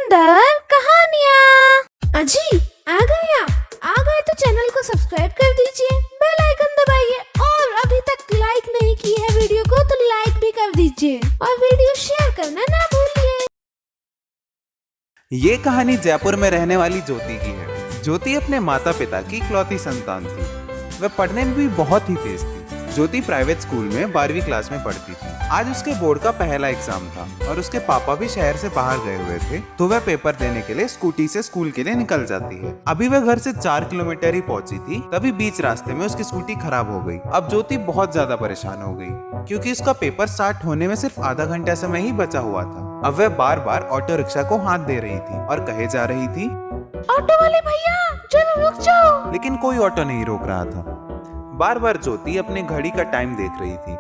सुंदर कहानियाँ। अजी आ गए आ गए तो चैनल को सब्सक्राइब कर दीजिए, बेल आइकन दबाइए और अभी तक लाइक नहीं की है वीडियो को तो लाइक भी कर दीजिए और वीडियो शेयर करना ना भूलिए। ये कहानी जयपुर में रहने वाली ज्योति की है। ज्योति अपने माता पिता की इकलौती संतान थी। वह पढ़ने में भी बहुत ही तेज थी। ज्योति प्राइवेट स्कूल में 12वीं क्लास में पढ़ती थी। आज उसके बोर्ड का पहला एग्जाम था और उसके पापा भी शहर से बाहर गए हुए थे, तो वह पेपर देने के लिए स्कूटी से स्कूल के लिए निकल जाती है। अभी वह घर से 4 किलोमीटर ही पहुंची थी, तभी बीच रास्ते में उसकी स्कूटी खराब हो गई। अब ज्योति बहुत ज्यादा परेशान हो गई क्योंकि उसका पेपर स्टार्ट होने में सिर्फ आधा घंटा समय ही बचा हुआ था। अब वह बार बार ऑटो रिक्शा को हाथ दे रही थी और कहे जा रही थी, ऑटो वाले भैया जरा रुक जाओ, लेकिन कोई ऑटो नहीं रोक रहा था। बार बार ज्योति अपने घड़ी का टाइम देख रही थी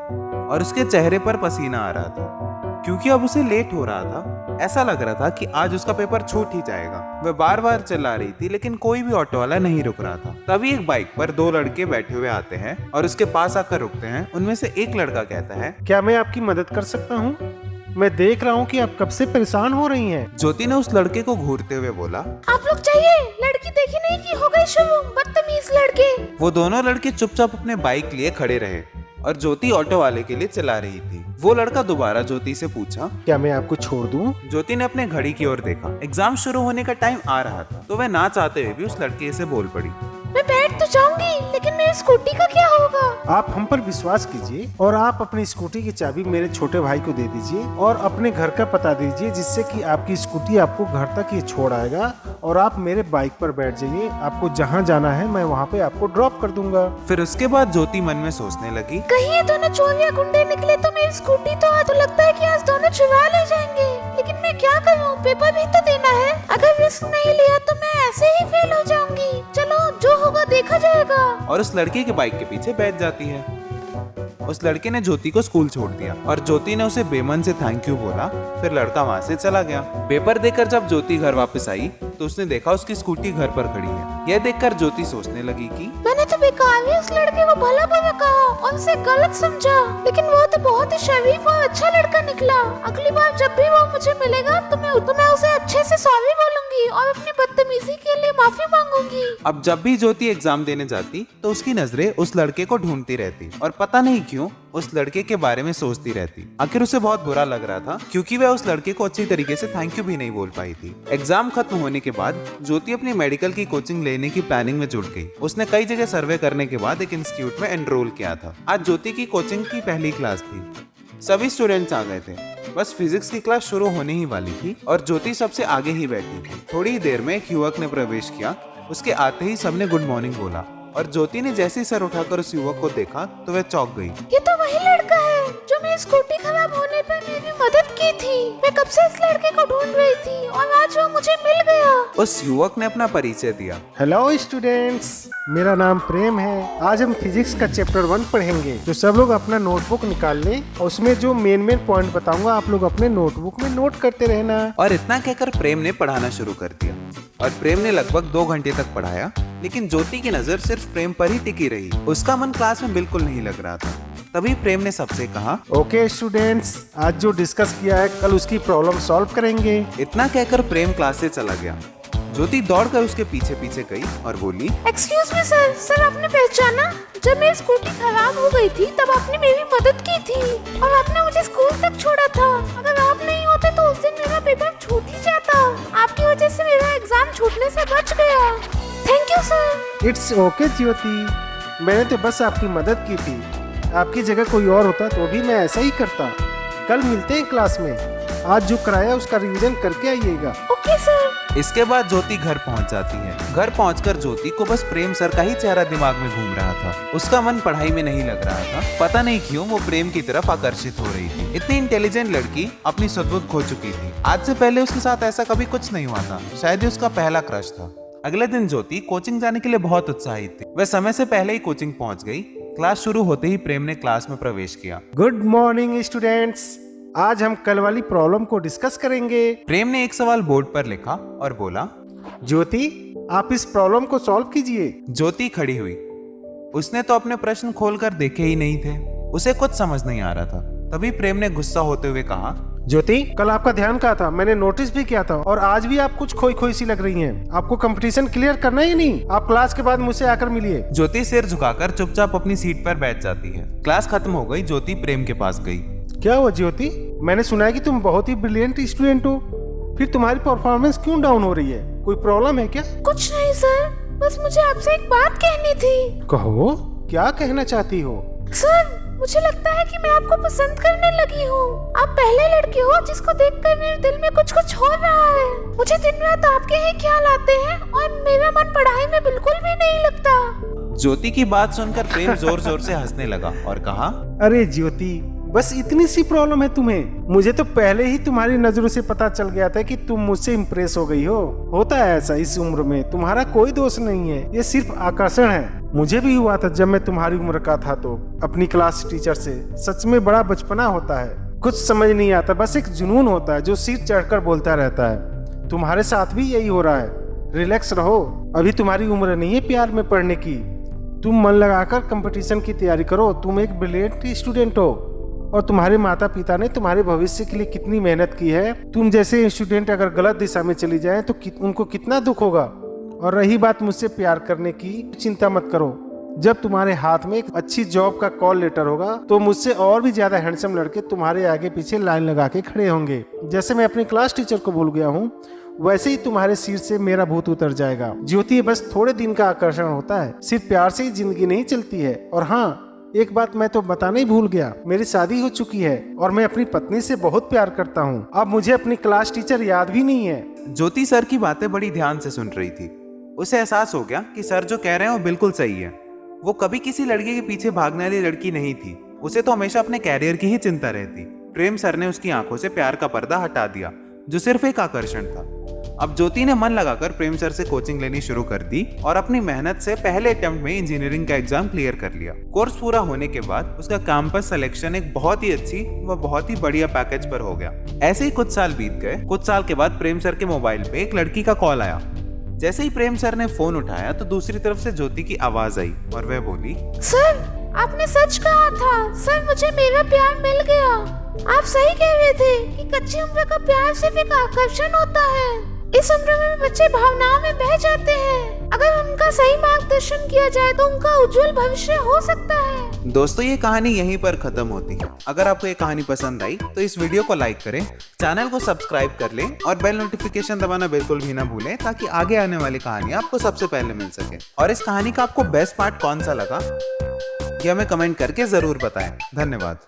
और उसके चेहरे पर पसीना आ रहा था क्योंकि अब उसे लेट हो रहा था। ऐसा लग रहा था कि आज उसका पेपर छूट ही जाएगा। वह बार बार चिल्ला रही थी लेकिन कोई भी ऑटो वाला नहीं रुक रहा था। तभी एक बाइक पर 2 लड़के बैठे हुए आते हैं और उसके पास आकर रुकते हैं। उनमें से एक लड़का कहता है, क्या मैं आपकी मदद कर सकता हूँ? मैं देख रहा हूँ कि आप कब से परेशान हो रही हैं। ज्योति ने उस लड़के को घूरते हुए बोला, आप लोग चाहिए, लड़की देखी नहीं की हो गई शुरू, बदतमीज लड़के। वो दोनों लड़के चुपचाप अपने बाइक लिए खड़े रहे और ज्योति ऑटो वाले के लिए चला रही थी। वो लड़का दोबारा ज्योति से पूछा, क्या मैं आपको छोड़ दूं? ज्योति ने अपने घड़ी की ओर देखा। एग्जाम शुरू होने का टाइम आ रहा था, तो वह ना चाहते हुए भी उस लड़के से बोल पड़ी, मैं बैठ तो जाऊंगी लेकिन मेरी स्कूटी का क्या होगा? आप हम पर विश्वास कीजिए और आप अपनी स्कूटी की चाबी मेरे छोटे भाई को दे दीजिए और अपने घर का पता दीजिए, जिससे कि आपकी स्कूटी आपको घर तक ही छोड़ आएगा और आप मेरे बाइक पर बैठ जाइए। आपको जहाँ जाना है मैं वहाँ पे आपको ड्रॉप कर दूंगा। फिर उसके बाद ज्योति मन में सोचने लगी, कहीं ये दोनों चोर या गुंडे निकले तो मेरी स्कूटी तो लगता है कि आज दोनों चुरा ले जाएंगे, लेकिन मैं क्या करूँ, पेपर भी तो देना है। अगर रिस्क नहीं लिया तो मैं ऐसे ही फेल हो जाऊंगी। चलो जो होगा देखा जाएगा। और उस लड़के के बाइक के पीछे बैठ जाती है। उस लड़के ने ज्योति को स्कूल छोड़ दिया और ज्योति ने उसे बेमन से थैंक यू बोला। फिर लड़का वहाँ से चला गया। पेपर देकर जब ज्योति घर वापस आई तो उसने देखा उसकी स्कूटी घर पर खड़ी है। यह देखकर ज्योति सोचने लगी कि मैंने तो बेकार ही उस लड़के को भला बुरा कहा और उसे गलत समझा, लेकिन वो तो बहुत ही शरीफ और अच्छा लड़का निकला। अगली बार जब भी वो मुझे मिलेगा तो मैं उसे अच्छे से सॉरी बोलूंगी और अपनी बदतमीजी के लिए माफी मांगूंगी। अब जब भी ज्योति एग्जाम देने जाती तो उसकी नजरें उस लड़के को ढूंढती रहती और पता नहीं क्यों उस लड़के के बारे में सोचती रहती। आखिर उसे बहुत बुरा लग रहा था क्योंकि वह उस लड़के को अच्छी तरीके से थैंक यू भी नहीं बोल पाई थी। एग्जाम खत्म होने के बाद ज्योति अपनी मेडिकल की कोचिंग लेने की प्लानिंग में जुट गई। उसने कई जगह सर्वे करने के बाद एक इंस्टीट्यूट में एनरोल किया था। आज ज्योति की कोचिंग की पहली क्लास थी। सभी स्टूडेंट्स आ गए थे, बस फिजिक्स की क्लास शुरू होने ही वाली थी और ज्योति सबसे आगे ही बैठी थी। थोड़ी ही देर में एक युवक ने प्रवेश किया। उसके आते ही सबने गुड मॉर्निंग बोला और ज्योति ने जैसे ही सर उठाकर उस युवक को देखा तो वह चौंक गई। ये तो वही लड़का है जो मेरी स्कूटी खराब होने पर मेरी मदद की थी। मैं कब से इस लड़के को ढूंढ रही थी और आज वो मुझे मिल गया। उस युवक ने अपना परिचय दिया। हेलो स्टूडेंट्स, मेरा नाम प्रेम है। आज हम फिजिक्स का चैप्टर 1 पढ़ेंगे। तो सब लोग अपना नोटबुक निकाल लें और उसमें जो मेन पॉइंट बताऊंगा आप लोग अपने नोटबुक में नोट करते रहना। और इतना कहकर प्रेम ने पढ़ाना शुरू कर दिया और प्रेम ने लगभग 2 घंटे तक पढ़ाया, लेकिन ज्योति की नजर सिर्फ प्रेम पर ही टिकी रही। उसका मन क्लास में बिल्कुल नहीं लग रहा था। तभी प्रेम ने सबसे कहा, ओके स्टूडेंट्स, आज जो डिस्कस किया है कल उसकी प्रॉब्लम सॉल्व करेंगे। इतना कहकर प्रेम क्लास से चला गया। ज्योति दौड़कर उसके पीछे पीछे गई और बोली, एक्सक्यूज मी सर, आपने पहचाना? जब मेरी स्कूटी खराब हो गई थी तब आपने मेरी मदद की थी और आपने मुझे स्कूल तक छोड़ा था। अगर आप नहीं होते तो उस दिन मेरा पेपर छूट ही जाता। आपकी वजह से मेरा एग्जाम छूटने से बच गया। Thank you sir. It's okay Jyoti, मैंने तो बस आपकी मदद की थी। आपकी जगह कोई और होता तो भी मैं ऐसा ही करता। कल मिलते हैं क्लास में। आज जो कराया उसका रिवीजन करके आइएगा। Okay sir. इसके बाद ज्योति घर पहुंच जाती है। घर पहुंचकर ज्योति को बस प्रेम सर का ही चेहरा दिमाग में घूम रहा था। उसका मन पढ़ाई में नहीं लग रहा था। पता नहीं क्यों वो प्रेम की तरफ आकर्षित हो रही थी। इतनी इंटेलिजेंट लड़की अपनी सद्बुद्ध खो चुकी थी। आज से पहले उसके साथ ऐसा कभी कुछ नहीं हुआ था। शायद ये उसका पहला क्रश था। अगले दिन ज्योति कोचिंग जाने के लिए बहुत उत्साहित थी। वह समय से पहले ही कोचिंग पहुंच गई। क्लास शुरू होते ही प्रेम ने क्लास में प्रवेश किया। गुड मॉर्निंग स्टूडेंट्स, आज हम कल वाली प्रॉब्लम को डिस्कस करेंगे। प्रेम ने एक सवाल बोर्ड पर लिखा और बोला, ज्योति आप इस प्रॉब्लम को सॉल्व कीजिए। ज्योति खड़ी हुई। उसने तो अपने प्रश्न खोलकर देखे ही नहीं थे। उसे कुछ समझ नहीं आ रहा था। तभी प्रेम ने गुस्सा होते हुए कहा, ज्योति, कल आपका ध्यान कहाँ था? मैंने नोटिस भी किया था और आज भी आप कुछ खोई खोई सी लग रही हैं। आपको कंपटीशन क्लियर करना ही नहीं? आप क्लास के बाद मुझसे आकर मिलिए। ज्योति सिर झुकाकर चुपचाप अपनी सीट पर बैठ जाती है। क्लास खत्म हो गई। ज्योति प्रेम के पास गई। क्या हुआ ज्योति? मैंने सुना है कि तुम बहुत ही ब्रिलियंट स्टूडेंट हो, फिर तुम्हारी परफॉर्मेंस क्यों डाउन हो रही है? कोई प्रॉब्लम है क्या? कुछ नहीं सर, बस मुझे आपसे एक बात कहनी थी। कहो, क्या कहना चाहती हो? सर, मुझे लगता है कि मैं आपको पसंद करने लगी हूँ। आप पहले लड़के हो जिसको देखकर मेरे दिल में कुछ कुछ हो रहा है। मुझे दिन रात आपके ही ख्याल आते हैं और मेरा मन पढ़ाई में बिल्कुल भी नहीं लगता। ज्योति की बात सुनकर प्रेम जोर जोर से हंसने लगा और कहा, अरे ज्योति, बस इतनी सी प्रॉब्लम है तुम्हें? मुझे तो पहले ही तुम्हारी नजरों से पता चल गया था कि तुम मुझसे इम्प्रेस हो गई हो। होता है ऐसा इस उम्र में, तुम्हारा कोई दोष नहीं है, ये सिर्फ आकर्षण है। मुझे भी हुआ था जब मैं तुम्हारी उम्र का था तो अपनी क्लास टीचर से। सच में बड़ा बचपना होता है, कुछ समझ नहीं आता, बस एक जुनून होता है जो सिर चढ़कर बोलता रहता है। तुम्हारे साथ भी यही हो रहा है। रिलैक्स रहो, अभी तुम्हारी उम्र नहीं है प्यार में पड़ने की। तुम मन लगाकर कंपटीशन की तैयारी करो। तुम एक ब्रिलियंट स्टूडेंट हो और तुम्हारे माता पिता ने तुम्हारे भविष्य के लिए कितनी मेहनत की है। तुम जैसे स्टूडेंट अगर गलत दिशा में चली जाए तो उनको कितना दुख होगा। और रही बात मुझसे प्यार करने की, चिंता मत करो। जब तुम्हारे हाथ में एक अच्छी जॉब का कॉल लेटर होगा तो मुझसे और भी ज्यादा हैंडसम लड़के तुम्हारे आगे पीछे लाइन लगा के खड़े होंगे। जैसे मैं अपनी क्लास टीचर को भूल गया हूँ, वैसे ही तुम्हारे सिर से मेरा भूत उतर जाएगा। ज्योति, बस थोड़े दिन का आकर्षण होता है, सिर्फ प्यार से ही जिंदगी नहीं चलती है। और हाँ, एक बात मैं तो बताना ही भूल गया, मेरी शादी हो चुकी है और मैं अपनी पत्नी से बहुत प्यार करता हूँ। अब मुझे अपनी क्लास टीचर याद भी नहीं है। ज्योति सर की बातें बड़ी ध्यान से सुन रही थी। उसे एहसास हो गया कि सर जो कह रहे हैं वो बिल्कुल सही है। वो कभी किसी लड़के के पीछे भागने वाली लड़की नहीं थी। उसे तो हमेशा अपने कैरियर की ही चिंता रहती। प्रेम सर ने उसकी आंखों से प्यार का पर्दा हटा दिया जो सिर्फ एक आकर्षण था। अब ज्योति ने मन लगाकर प्रेम सर से कोचिंग लेनी शुरू कर दी और अपनी मेहनत से पहले अटेम्प्ट में इंजीनियरिंग का एग्जाम क्लियर कर लिया। कोर्स पूरा होने के बाद उसका कैंपस सिलेक्शन एक बहुत ही अच्छी व बहुत ही बढ़िया पैकेज पर हो गया। ऐसे ही कुछ साल बीत गए। कुछ साल के बाद प्रेम सर के मोबाइल पे एक लड़की का कॉल आया। जैसे ही प्रेम सर ने फोन उठाया तो दूसरी तरफ से ज्योति की आवाज आई और वह बोली, सर, आपने सच कहा था। सर, मुझे मेरा प्यार मिल गया। आप सही कह रहे थे कि कच्ची उम्र का प्यार सिर्फ एक आकर्षण होता है। इस उम्र में बच्चे भावनाओं में बह जाते हैं। अगर उनका सही मार्गदर्शन किया जाए तो उनका उज्जवल भविष्य हो सकता है। दोस्तों, ये कहानी यहीं पर खत्म होती है। अगर आपको ये कहानी पसंद आई तो इस वीडियो को लाइक करें, चैनल को सब्सक्राइब कर लें और बेल नोटिफिकेशन दबाना बिल्कुल भी ना भूलें ताकि आगे आने वाली कहानी आपको सबसे पहले मिल सके। और इस कहानी का आपको बेस्ट पार्ट कौन सा लगा ये हमें कमेंट करके जरूर बताएं। धन्यवाद।